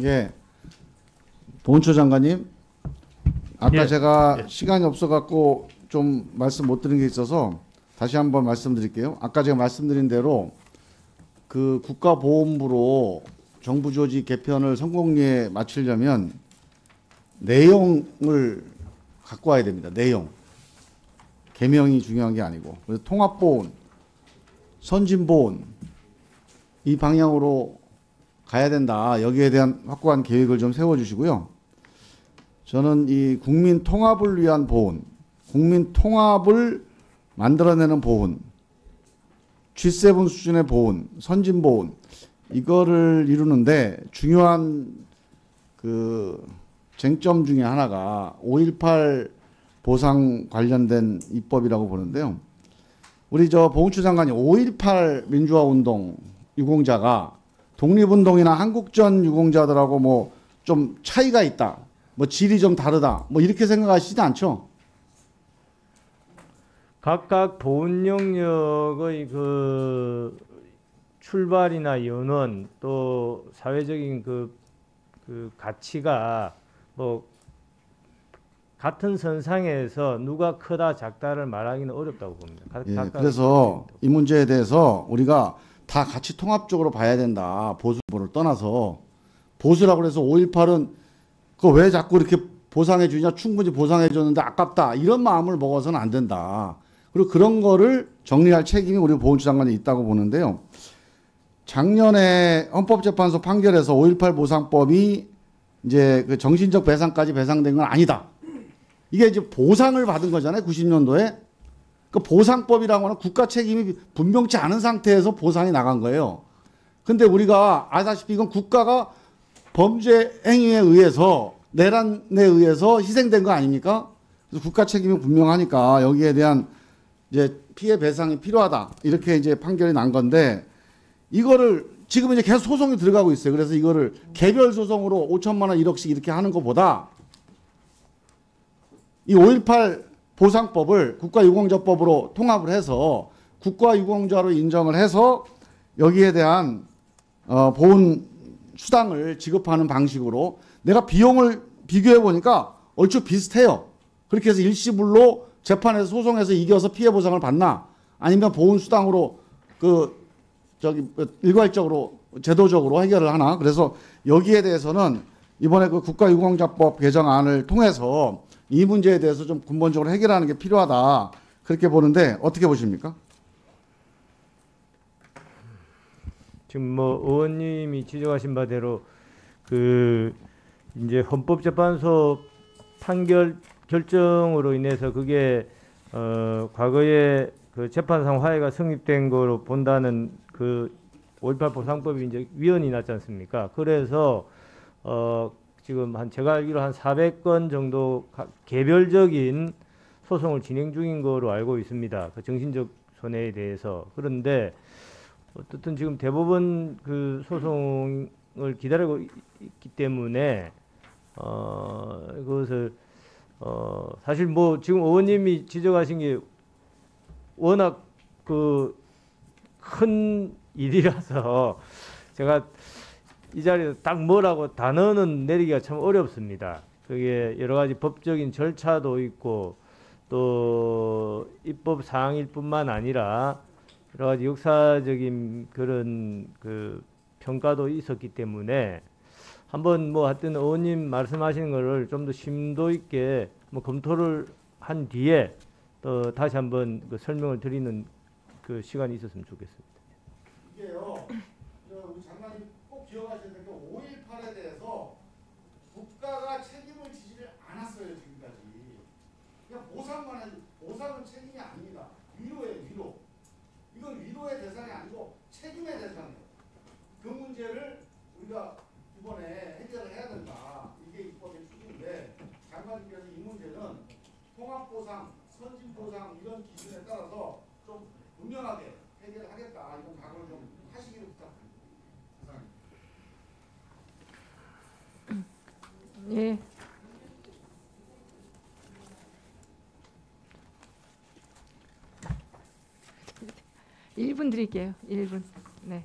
예, 보훈처 장관님, 아까 예, 제가 예. 시간이 없어갖고 좀 말씀 못 드린 게 있어서 다시 한번 말씀드릴게요. 아까 제가 말씀드린 대로 그 국가보훈부로 정부 조직 개편을 성공리에 마치려면 내용을 갖고 와야 됩니다. 내용. 개명이 중요한 게 아니고. 그래서 통합보훈, 선진보훈 이 방향으로 가야 된다. 여기에 대한 확고한 계획을 좀 세워주시고요. 저는 이 국민 통합을 위한 보훈, 국민 통합을 만들어내는 보훈, G7 수준의 보훈, 선진 보훈 이거를 이루는데 중요한 그 쟁점 중에 하나가 5.18 보상 관련된 입법이라고 보는데요. 우리 저 보훈처 장관이 5.18 민주화 운동 유공자가 독립운동이나 한국전 유공자들하고 뭐 좀 차이가 있다. 뭐 질이 좀 다르다. 뭐 이렇게 생각하시지 않죠? 각각 보훈 영역의 그 출발이나 연원 또 사회적인 그 가치가 뭐 같은 선상에서 누가 크다 작다를 말하기는 어렵다고 봅니다. 예, 그래서 이 문제에 대해서 우리가 다 같이 통합적으로 봐야 된다. 보수를 떠나서 보수라고 해서 5.18은 그거 왜 자꾸 이렇게 보상해 주냐, 충분히 보상해 줬는데 아깝다 이런 마음을 먹어서는 안 된다. 그리고 그런 거를 정리할 책임이 우리 보훈처 장관이 있다고 보는데요. 작년에 헌법재판소 판결에서 5.18 보상법이 이제 그 정신적 배상까지 배상된 건 아니다. 이게 이제 보상을 받은 거잖아요. 90년도에. 그 보상법이라고 하는 국가 책임이 분명치 않은 상태에서 보상이 나간 거예요. 근데 우리가 아다시피 이건 국가가 범죄 행위에 의해서 내란에 의해서 희생된 거 아닙니까? 그래서 국가 책임이 분명하니까 여기에 대한 이제 피해 배상이 필요하다. 이렇게 이제 판결이 난 건데 이거를 지금 이제 계속 소송이 들어가고 있어요. 그래서 이거를 개별 소송으로 5천만 원, 1억씩 이렇게 하는 것보다 이 5.18 보상법을 국가유공자법으로 통합을 해서 국가유공자로 인정을 해서 여기에 대한 보훈 수당을 지급하는 방식으로 내가 비용을 비교해 보니까 얼추 비슷해요. 그렇게 해서 일시불로 재판에서 소송해서 이겨서 피해 보상을 받나 아니면 보훈 수당으로 일괄적으로 제도적으로 해결을 하나. 그래서 여기에 대해서는 이번에 그 국가유공자법 개정안을 통해서 이 문제에 대해서 좀 근본적으로 해결하는 게 필요하다. 그렇게 보는데 어떻게 보십니까? 지금 뭐 의원님이 지적하신 바대로 그 이제 헌법재판소 판결 결정으로 인해서 그게 과거에 그 재판상 화해가 성립된 거로 본다는 그 5.18 보상법이 이제 위헌이 났지 않습니까? 그래서 지금 제가 알기로 한 400건 정도 개별적인 소송을 진행 중인 거로 알고 있습니다. 그 정신적 손해에 대해서. 그런데 어떻든 지금 대법원 그 소송을 기다리고 있기 때문에 그것을 사실 뭐 지금 의원님이 지적하신 게 워낙 그 큰 일이라서 제가 이 자리에서 딱 뭐라고 단어는 내리기가 참 어렵습니다. 그게 여러 가지 법적인 절차도 있고 또 입법 사항일 뿐만 아니라 여러 가지 역사적인 그런 그 평가도 있었기 때문에 한번 뭐 하여튼 의원님 말씀하시는 거를 좀 더 심도 있게 뭐 검토를 한 뒤에 또 다시 한번 그 설명을 드리는 그 시간이 있었으면 좋겠습니다. 이게요, 우리 장관님 꼭 기억하셔야 되는 게 5.18에 대해서 국가가 책임을 지지를 않았어요 지금까지. 그냥 보상만 해도 보상은 책임이 아닙니다. 위로예요, 위로. 이건 위로의 대상이 아니고 책임의 대상이에요. 그 문제를 우리가 이번에 해결을 해야 된다. 이게 입법의 추진인데 장관님께서 이 문제는 통합보상, 선진보상 이런 기준에 따라서 좀 분명하게 해결을 하겠다. 이런 각오를 좀 하시기를 부탁드립니다. 예. 1분 드릴게요. 1분. 네.